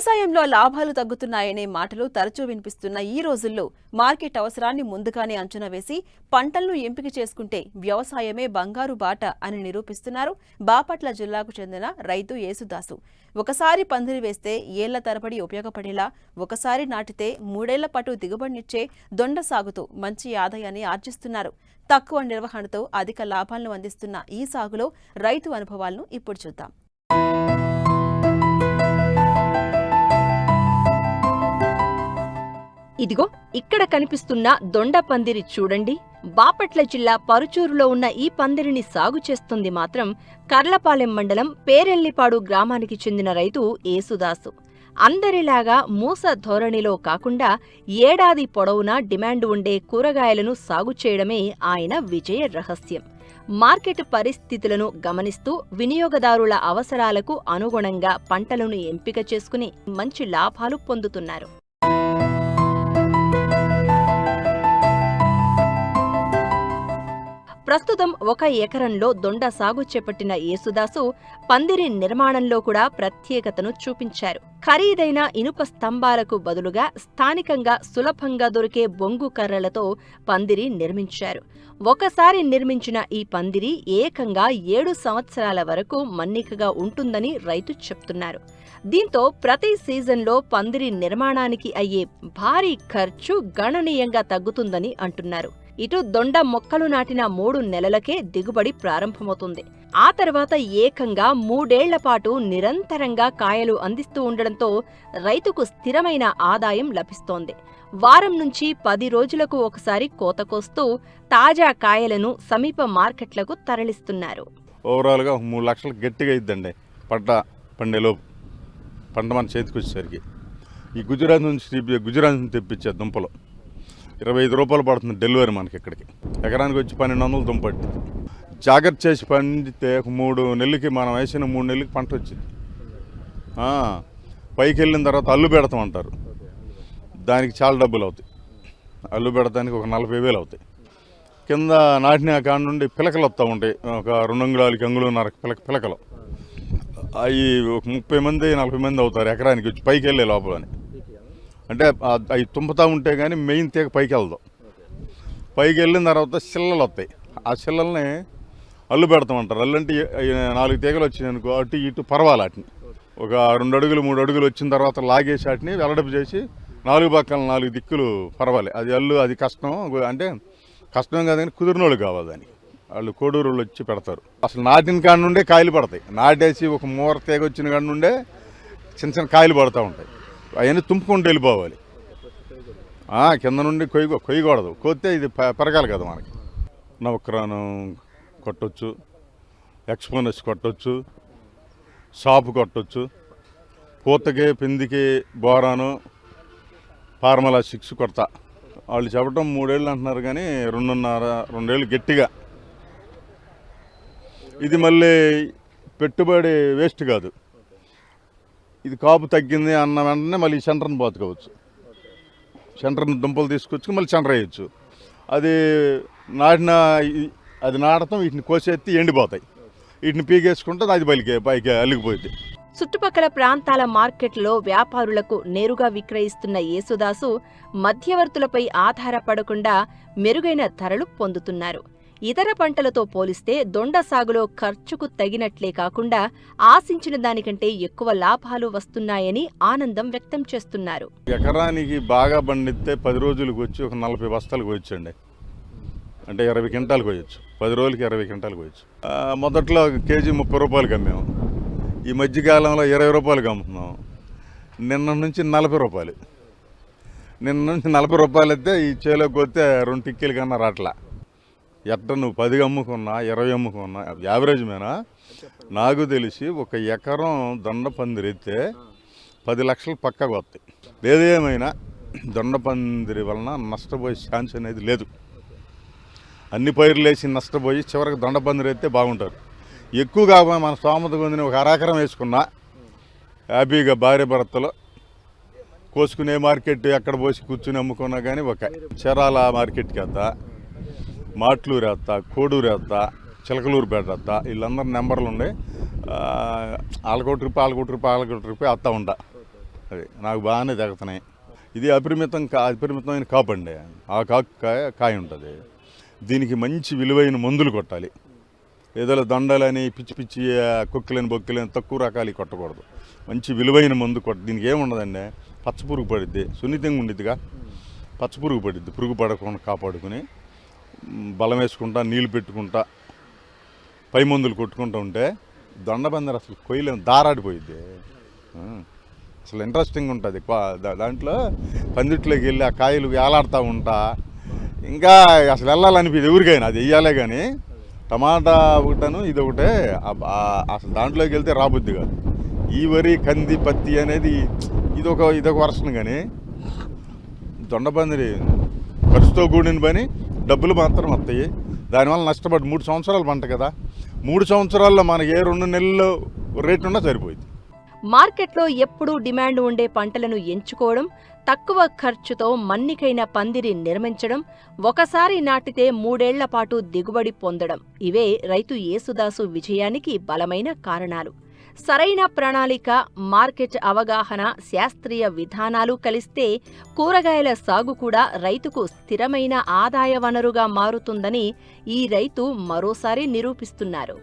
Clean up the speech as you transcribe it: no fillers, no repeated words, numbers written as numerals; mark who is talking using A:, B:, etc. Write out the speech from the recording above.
A: వ్యవసాయంలో లాభాలు తగ్గుతున్నాయనే మాటలు తరచూ వినిపిస్తున్న ఈ రోజుల్లో మార్కెట్ అవసరాన్ని ముందుగానే అంచనా వేసి పంటలను ఎంపిక చేసుకుంటే వ్యవసాయమే బంగారు బాట అని నిరూపిస్తున్నారు బాపట్ల జిల్లాకు చెందిన రైతు యేసుదాసు. ఒకసారి పందిరి వేస్తే ఏళ్ల తరబడి ఉపయోగపడేలా, ఒకసారి నాటితే 3 ఏళ్ల పాటు దిగుబడినిచ్చే దొండ సాగుతో మంచి ఆదాయాన్ని ఆర్జిస్తున్నారు. తక్కువ నిర్వహణతో అధిక లాభాలను అందిస్తున్న ఈ సాగులో రైతు అనుభవాలను ఇప్పుడు చూద్దాం.
B: ఇదిగో ఇక్కడ కనిపిస్తున్న దొండ పందిరి చూడండి. బాపట్ల జిల్లా పరుచూరులో ఉన్న ఈ పందిరిని సాగు చేస్తుంది మాత్రం కర్లపాలెం మండలం పేరెల్లిపాడు గ్రామానికి చెందిన రైతు యేసుదాసు. అందరిలాగా మూస ధోరణిలో కాకుండా ఏడాది పొడవునా డిమాండ్ ఉండే కూరగాయలను సాగు చేయడమే ఆయన విజయ రహస్యం. మార్కెట్ పరిస్థితులను గమనిస్తూ వినియోగదారుల అవసరాలకు అనుగుణంగా పంటలను ఎంపిక చేసుకుని మంచి లాభాలు పొందుతున్నారు. ప్రస్తుతం 1 ఎకరంలో దొండ సాగు చేపట్టిన యేసుదాసు పందిరి నిర్మాణంలో కూడా ప్రత్యేకతను చూపించారు. ఖరీదైన ఇనుప స్తంభాలకు బదులుగా స్థానికంగా సులభంగా దొరికే బొంగు కర్రలతో పందిరి నిర్మించారు. ఒకసారి నిర్మించిన ఈ పందిరి ఏకంగా 7 సంవత్సరాల వరకు మన్నికగా ఉంటుందని రైతు చెప్తున్నారు. దీంతో ప్రతి సీజన్లో పందిరి నిర్మాణానికి అయ్యే భారీ ఖర్చు గణనీయంగా తగ్గుతుందని అంటున్నారు. ఇటు దొండ మొక్కలు నాటిన 3 నెలలకే దిగుబడి ప్రారంభమవుతుంది. ఆ తర్వాత ఏకంగా 3 ఏళ్ల పాటు నిరంతరంగా కాయలు అందిస్తూ ఉండడంతో రైతుకు స్థిరమైన ఆదాయం లభిస్తోంది. వారం నుంచి 10 రోజులకు ఒకసారి కోత కోస్తూ తాజా కాయలను సమీప మార్కెట్లకు తరలిస్తున్నారు.
C: ఓవరాల్గా 3 లక్షలు గట్టిగా ఇద్దండి పండేలోపు పంట మన చేతికి వచ్చేసరికి. ఈ గుజరాత్ నుంచి తెప్పించే దుంపలు 25 రూపాయలు పడుతుంది డెలివరీ మనకి ఇక్కడికి. ఎకరానికి వచ్చి 1200 దుంప పట్టింది. జాగ్రత్త చేసి పండితే 3 నెలలకి మనం వేసిన 3 నెలలకి పంట వచ్చింది. పైకి వెళ్ళిన తర్వాత అల్లు పెడతామంటారు, దానికి చాలా డబ్బులు అవుతాయి. అల్లు పెడతానికి ఒక 40,000 అవుతాయి. కింద నాటిన కాడ నుండి పిలకలు వస్తూ ఉంటాయి, ఒక 2 అంగుళాలకి అంగుళన్నర పిలకలు. అవి ఒక 30 మంది 40 మంది అవుతారు ఎకరానికి వచ్చి పైకి వెళ్ళే లోపలని. అంటే అవి తుంపుతూ ఉంటే కానీ మెయిన్ తీగ పైకి వెళ్దాం. పైకి వెళ్ళిన తర్వాత సిల్లలు వస్తాయి. ఆ సిల్లల్ని అల్లు పెడతామంటారు. అల్లు అంటే 4 తీగలు వచ్చినాయి అనుకో, అటు ఇటు పర్వాలి. వాటిని ఒక 2 అడుగులు 3 అడుగులు వచ్చిన తర్వాత లాగేసి వాటిని వెల్లడపు చేసి 4 పక్కల 4 దిక్కులు పర్వాలి. అది అల్లు, అది కష్టం. అంటే కష్టం కాదు కానీ కుదిరినోళ్ళు కావాలి. దానికి వాళ్ళు కోడూరు వచ్చి పెడతారు. అసలు నాటిన కాడ నుండే కాయలు పడతాయి. నాటేసి ఒక మూర తీగ వచ్చిన కాడ నుండే చిన్న చిన్న కాయలు పడుతూ ఉంటాయి. అవన్నీ తుంపుకుంటూ వెళ్ళిపోవాలి. కింద నుండి కొయ్యకూడదు. కొత్తే ఇది పెరగాలి కదా మనకి. నవక్రాను కొట్టొచ్చు, ఎక్స్పోనస్ కొట్టొచ్చు, షాపు కొట్టొచ్చు, పూతకి పిందికి బోరాను ఫార్ములా 6 కొడతా. వాళ్ళు చెప్పడం 3 ఏళ్ళు అంటున్నారు కానీ 2 ఏళ్ళు గట్టిగా. ఇది మళ్ళీ పెట్టుబడి వేస్ట్ కాదు. ఇది కాపు తగ్గింది అన్న వెంటనే మళ్ళీ సెంటర్ని బతుకోవచ్చు. సెంటర్ని దుంపలు తీసుకొచ్చి మళ్ళీ సెంటర్ వేయచ్చు. అది నాటతం వీటిని కోసేత్తి ఎండిపోతాయి. వీటిని పీకేసుకుంటే అది పైకి అల్లిగిపోయింది.
B: చుట్టుపక్కల ప్రాంతాల మార్కెట్లో వ్యాపారులకు నేరుగా విక్రయిస్తున్న యేసుదాసు మధ్యవర్తులపై ఆధారపడకుండా మెరుగైన ధరలు పొందుతున్నారు. ఇతర పంటలతో పోలిస్తే దొండ సాగులో ఖర్చుకు తగినట్లే కాకుండా ఆశించిన దానికంటే ఎక్కువ లాభాలు వస్తున్నాయని ఆనందం వ్యక్తం చేస్తున్నారు.
C: ఎకరానికి బాగా పండితే 10 రోజులకు వచ్చి ఒక 40 బస్తాలు కోయచ్చండి. అంటే 20 క్వింటాలు కోయచ్చు. 10 రోజులకి 20 క్వింటాలు కోయచ్చు. మొదట్లో కేజీ 30 రూపాయలకి అమ్మాము. ఈ మధ్యకాలంలో 20 రూపాయలకి అమ్ముతున్నాం. నిన్న నుంచి 40 రూపాయలు. నిన్న నుంచి 40 రూపాయలు అయితే ఈ చేలోకి పోతే 2 టిక్కీల కన్నా రాట్లా. ఎట్ట నువ్వు 10 అమ్ముకున్నా 20 అమ్ముకున్నా యావరేజ్ మేనా. నాకు తెలిసి 1 ఎకరం దొండ పందిరి అయితే 10 లక్షలు పక్కకు వస్తాయి. ఏదేమైనా దొండ పందిరి వలన నష్టపోయే ఛాన్స్ అనేది లేదు. అన్ని పైర్లు వేసి నష్టపోయి చివరికి దొండ పందిరి అయితే బాగుంటారు. ఎక్కువ కాకపోతే మన స్తోమత పొందిన 1 అరెకరం వేసుకున్నా హ్యాపీగా భార్య భర్తలు కోసుకునే మార్కెట్ ఎక్కడ పోసి కూర్చుని అమ్ముకున్నా కానీ ఒక చీరాల మార్కెట్కి వేస్తా, మాట్లూరు వేస్తా, కోడూరు వేస్తా, చిలకలూరుపేట వేస్తా. వీళ్ళందరూ నెంబర్లు ఉండే ఆలకోటి రూపాయి వేస్తా ఉంటా. అది నాకు బాగానే తెగుతున్నాయి. ఇది అపరిమితమైన కాపు అండి. ఆ కాకు కాయ ఉంటుంది. దీనికి మంచి విలువైన మందులు కొట్టాలి. ఏదో దండలని పిచ్చి పిచ్చి కొక్కులని బొక్కులని తక్కువ రకాలు కొట్టకూడదు. మంచి విలువైన మందు దీనికి ఏముండదండి, పచ్చపురుగు పడిద్ది, సున్నితంగా ఉండిద్దిగా, పచ్చపురుగు పడిద్ది. పురుగు పడకుండా కాపాడుకుని బలం వేసుకుంటా, నీళ్ళు పెట్టుకుంటా, పై మందులు కొట్టుకుంటూ ఉంటే దొండబందరు అసలు కొయ్యలేము, దారాడిపోయిద్ది. అసలు ఇంట్రెస్టింగ్ ఉంటుంది. దాంట్లో పందిట్లోకి వెళ్ళి ఆ కాయలు వేలాడుతూ ఉంటా ఇంకా అసలు వెళ్ళాలనిపించదు ఎవరికైనా. అది వెయ్యాలే కానీ టమాటా ఒకటను ఇది ఒకటే అసలు దాంట్లోకి వెళ్తే రాబుద్ది కాదు. ఈ వరి, కంది, పత్తి అనేది ఇదొక వర్షం. కానీ దొండబందిరి ఖర్చుతో కూడిన పని, డబ్బులు మాత్రం వస్తాయి. దానివల్ల నష్టపడి 3 సంవత్సరాలు పంట కదా, 3 సంవత్సరాల్లో మనకి ఏ 2 నెలలు రేటు ఉన్నా సరిపోయింది.
B: మార్కెట్లో ఎప్పుడూ డిమాండ్ ఉండే పంటలను ఎంచుకోవడం, తక్కువ ఖర్చుతో మన్నికైన పందిరి నిర్మించడం, ఒకసారి నాటితే 3 ఏళ్ల పాటు దిగుబడి పొందడం ఇవే రైతు యేసుదాసు విజయానికి బలమైన కారణాలు. సరైన ప్రణాళిక, మార్కెట్ అవగాహన, శాస్త్రీయ విధానాలు కలిస్తే కూరగాయల సాగు కూడా రైతుకు స్థిరమైన ఆదాయ వనరుగా మారుతుందని ఈ రైతు మరోసారి నిరూపిస్తున్నారు.